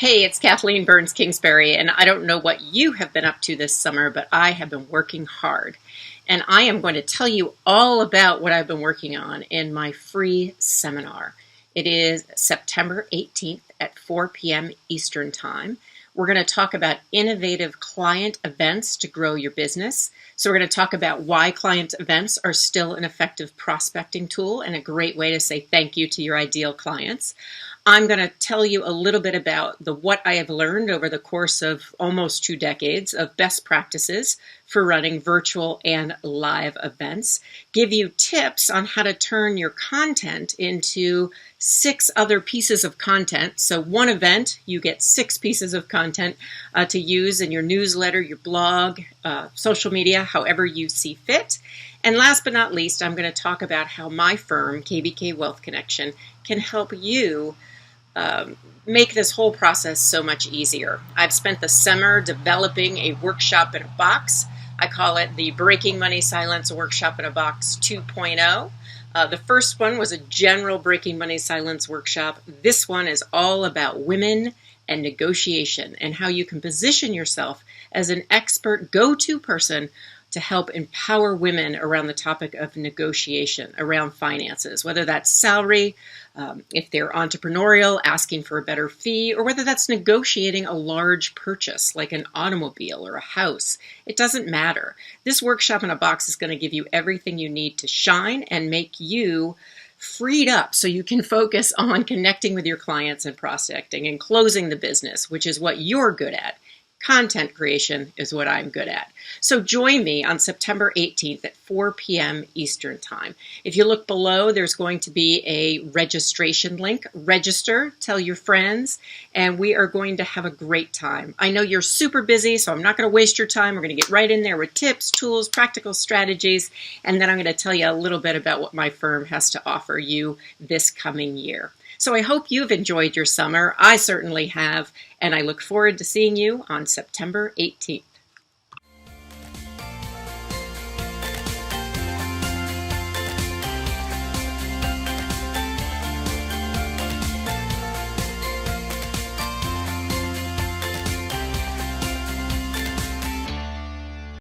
Hey, it's Kathleen Burns Kingsbury, and I don't know what you have been up to this summer, but I have been working hard. And I am going to tell you all about what I've been working on in my free seminar. It is September 18th at 4 p.m. Eastern Time. We're going to talk about innovative client events to grow your business. So we're going to talk about why client events are still an effective prospecting tool and a great way to say thank you to your ideal clients. I'm going to tell you a little bit about what I have learned over the course of almost 2 decades of best practices for running virtual and live events, give you tips on how to turn your content into 6 other pieces of content. So one event, you get 6 pieces of content to use in your newsletter, your blog, social media, however you see fit. And last but not least, I'm going to talk about how my firm, KBK Wealth Connection, can help you make this whole process so much easier. I've spent the summer developing a workshop in a box. I call it the Breaking Money Silence Workshop in a Box 2.0. The first one was a general Breaking Money Silence workshop. This one is all about women and negotiation and how you can position yourself as an expert go-to person to help empower women around the topic of negotiation, around finances, whether that's salary, if they're entrepreneurial, asking for a better fee, or whether that's negotiating a large purchase like an automobile or a house. It doesn't matter. This workshop in a box is going to give you everything you need to shine and make you freed up so you can focus on connecting with your clients and prospecting and closing the business, which is what you're good at. Content creation is what I'm good at. So join me on September 18th at 4 p.m. Eastern Time. If you look below, there's going to be a registration link. Register, tell your friends, and we are going to have a great time. I know you're super busy, so I'm not going to waste your time. We're going to get right in there with tips, tools, practical strategies, and then I'm going to tell you a little bit about what my firm has to offer you this coming year. So I hope you've enjoyed your summer. I certainly have, and I look forward to seeing you on September 18th.